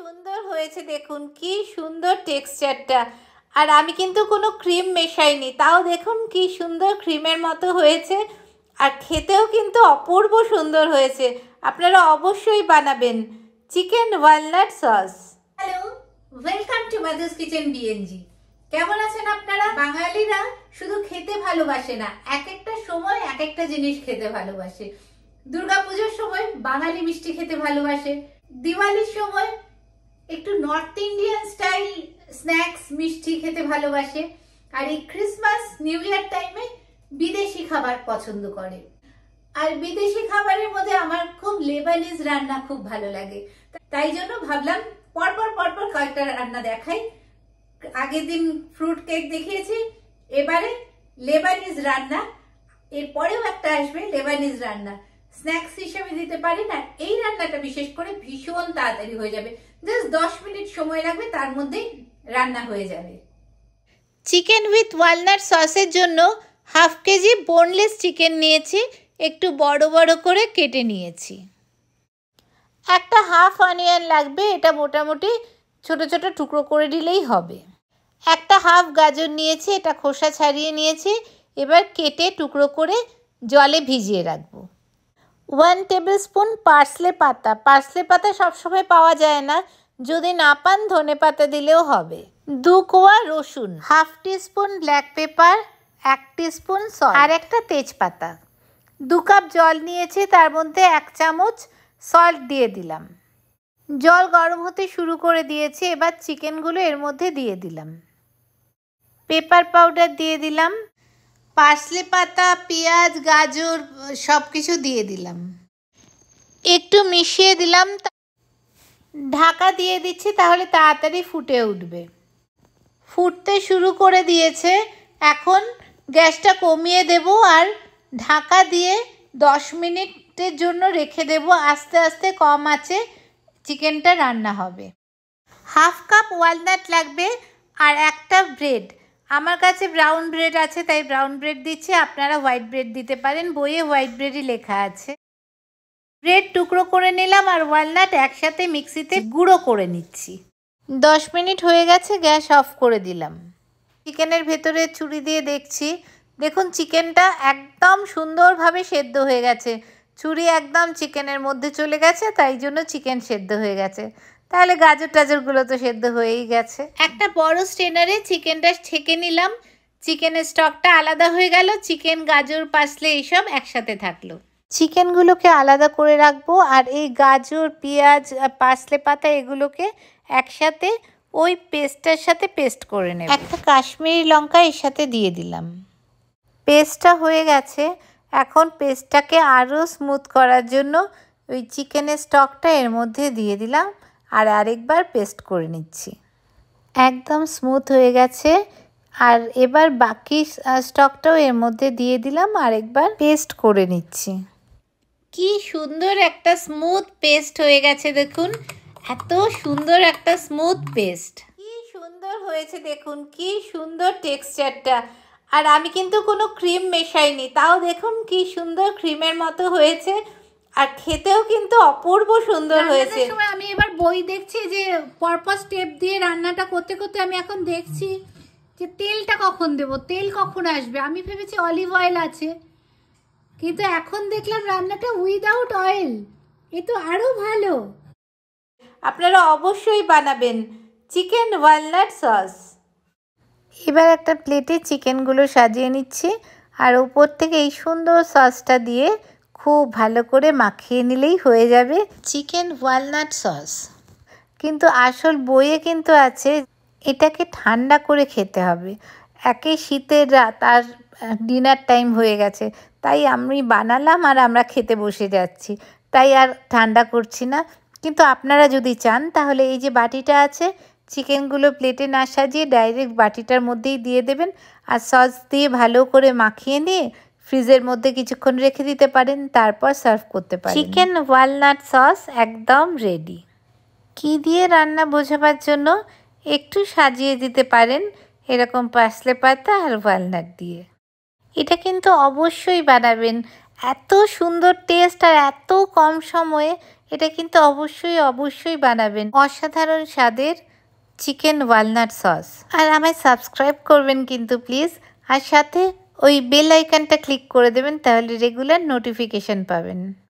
সুন্দর হয়েছে দেখুন, কি সুন্দর টেক্সচারটা। আর আমি কিন্তু কোনো ক্রিম মেশাইনি, তাও দেখুন কি সুন্দর ক্রিমের মতো হয়েছে। আর খেতেও কিন্তু অপূর্ব সুন্দর হয়েছে। আপনারা অবশ্যই বানাবেন। Chicken walnut sauce. Hello, welcome to Mother's Kitchen BNG. কেমন আছেন আপনারা? বাঙালিরা শুধু খেতে ভালোবাসে না, এক একটা সময় এক একটা জিনিস খেতে ভালোবাসে। দুর্গাপুজোর সময় বাঙালি মিষ্টি খেতে ভালোবাসে, দিওয়ালির সময় একটু নর্থ ইন্ডিয়ান স্টাইল স্ন্যাক্স মিষ্টি খেতে ভালোবাসে, আর এই ক্রিসমাস নিউ ইয়ার টাইমে বিদেশি খাবার পছন্দ করে। আর বিদেশি খাবারের মধ্যে আমার খুব লেবানিজ রান্না খুব ভালো লাগে, তাই জন্য ভাবলাম পরপর কয়েকটা রান্না দেখাই। আগের দিন ফ্রুট কেক দেখিয়েছি, এবারে লেবানিজ রান্না, এরপরেও একটা আসবে লেবানিজ রান্না। স্ন্যাক্স হিসেবে দিতে পারি না, এই রান্নাটা বিশেষ করে ভীষণ তাড়াতাড়ি হয়ে যাবে, জাস্ট 10 মিনিট সময় লাগবে, তার মধ্যেই রান্না হয়ে যাবে। চিকেন উইথ ওয়ালনাট সসের জন্য হাফ কেজি বোনলেস চিকেন নিয়েছি, একটু বড় বড় করে কেটে নিয়েছি। একটা হাফ অনিয়ন লাগবে, এটা মোটামুটি ছোট ছোট টুকরো করে দিলেই হবে। একটা হাফ গাজর নিয়েছি, এটা খোসা ছাড়িয়ে নিয়েছি, এবার কেটে টুকরো করে জলে ভিজিয়ে রাখবো। 1 টেবিল স্পুন পার্সলে পাতা। পার্সলে পাতা সবসময় পাওয়া যায় না, যদি না পান ধনে পাতা দিলেও হবে। 2 কোয়া রসুন, half teaspoon black pepper, 1 teaspoon salt, আর একটা তেজপাতা। 2 কাপ জল নিয়েছি, তার মধ্যে 1 চামচ সল্ট দিয়ে দিলাম। জল গরম হতে শুরু করে দিয়েছি, এবার চিকেনগুলো এর মধ্যে দিয়ে দিলাম। পেপার পাউডার দিয়ে দিলাম, পার্সলে পাতা, পেঁয়াজ, গাজর সব কিছু দিয়ে দিলাম, একটু মিশিয়ে দিলাম, ঢাকা দিয়ে দিচ্ছি, তাহলে তাড়াতাড়ি ফুটে উঠবে। ফুটতে শুরু করে দিয়েছে, এখন গ্যাসটা কমিয়ে দেব আর ঢাকা দিয়ে 10 মিনিটের জন্য রেখে দেব। আস্তে আস্তে কম আঁচে চিকেনটা রান্না হবে। হাফ কাপ ওয়ালনাট লাগবে আর একটা ব্রেড। আমার কাছে ব্রাউন ব্রেড আছে, তাই ব্রাউন ব্রেড দিচ্ছি, আপনারা হোয়াইট ব্রেড দিতে পারেন, বইয়ে হোয়াইট ব্রেডই লেখা আছে। ব্রেড টুকরো করে নিলাম আর ওয়ালনাট একসাথে মিক্সিতে গুঁড়ো করে নিচ্ছি। 10 মিনিট হয়ে গেছে, গ্যাস অফ করে দিলাম। চিকেনের ভেতরে ছুরি দিয়ে দেখছি, দেখুন চিকেনটা একদম সুন্দরভাবে সেদ্ধ হয়ে গেছে। ছুরি একদম চিকেনের মধ্যে চলে গেছে, তাই জন্য চিকেন সেদ্ধ হয়ে গেছে। তাহলে গাজর টাজরগুলো তো সেদ্ধ হয়েই গেছে। একটা বড় স্ট্রেনারে চিকেনটা ছেঁকে নিলাম, চিকেনের স্টকটা আলাদা হয়ে গেল, চিকেন, গাজর, পার্সলে এইসব একসাথে থাকলো। চিকেনগুলোকে আলাদা করে রাখবো, আর এই গাজর, পেঁয়াজ, পার্সলে পাতা এগুলোকে একসাথে ওই পেস্টটার সাথে পেস্ট করে নেব। একটা কাশ্মীরি লঙ্কা এর সাথে দিয়ে দিলাম। পেস্টটা হয়ে গেছে, এখন পেস্টটাকে আরও স্মুথ করার জন্য ওই চিকেনের স্টকটা এর মধ্যে দিয়ে দিলাম আর আরেকবার পেস্ট করে নিচ্ছি। একদম স্মুথ হয়ে গেছে, আর এবার বাকি স্টকটাও এর মধ্যে দিয়ে দিলাম, আরেকবার পেস্ট করে নিচ্ছি। কি সুন্দর একটা স্মুথ পেস্ট হয়ে গেছে দেখুন, এত সুন্দর একটা স্মুথ পেস্ট, কি সুন্দর হয়েছে দেখুন, কি সুন্দর টেক্সচারটা। আর আমি কিন্তু কোনো ক্রিম মেশাইনি, তাও দেখুন কি সুন্দর ক্রিমের মতো হয়েছে, আর খেতেও কিন্তু অপূর্ব সুন্দর হয়েছে। আমি এবার বই দেখছি যে পরপর স্টেপ দিয়ে রান্নাটা করতে করতে আমি এখন দেখছি যে তেলটা কখন দেব, তেল কখন আসবে। আমি ভেবেছি অলিভ অয়েল আছে, কিন্তু এখন দেখলাম রান্নাটা উইদাউট অয়েল, এ তো আরও ভালো। আপনারা অবশ্যই বানাবেন চিকেন ওয়ালনাট সস। এবার একটা প্লেটে চিকেনগুলো সাজিয়ে নিচ্ছি, আর উপর থেকে এই সুন্দর সসটা দিয়ে খুব ভালো করে মাখিয়ে নিলেই হয়ে যাবে চিকেন ওয়ালনাট সস। কিন্তু আসল বইয়ে কিন্তু আছে এটাকে ঠান্ডা করে খেতে হবে। একে শীতের রাত আর ডিনার টাইম হয়ে গেছে, তাই আমি বানালাম আর আমরা খেতে বসে যাচ্ছি, তাই আর ঠান্ডা করছি না। কিন্তু আপনারা যদি চান তাহলে এই যে বাটিটা আছে, চিকেনগুলো প্লেটে না সাজিয়ে ডাইরেক্ট বাটিটার মধ্যেই দিয়ে দেবেন, আর সস দিয়ে ভালো করে মাখিয়ে নিয়ে ফ্রিজের মধ্যে কিছুক্ষণ রেখে দিতে পারেন, তারপর সার্ভ করতে পারেন। চিকেন ওয়ালনাট সস একদম রেডি। কি দিয়ে রান্না বোঝাবার জন্য একটু সাজিয়ে দিতে পারেন এরকম পার্সলে পাতা আর ওয়ালনাট দিয়ে। এটা কিন্তু অবশ্যই বানাবেন, এত সুন্দর টেস্ট আর এত কম সময়ে এটা কিন্তু অবশ্যই অবশ্যই বানাবেন। অসাধারণ স্বাদের চিকেন ওয়ালনাট সস। আর আমায় সাবস্ক্রাইব করবেন কিন্তু প্লিজ, আর সাথে ওই বেল আইকনটা ক্লিক করে দেবেন, তাহলে রেগুলার নোটিফিকেশন পাবেন।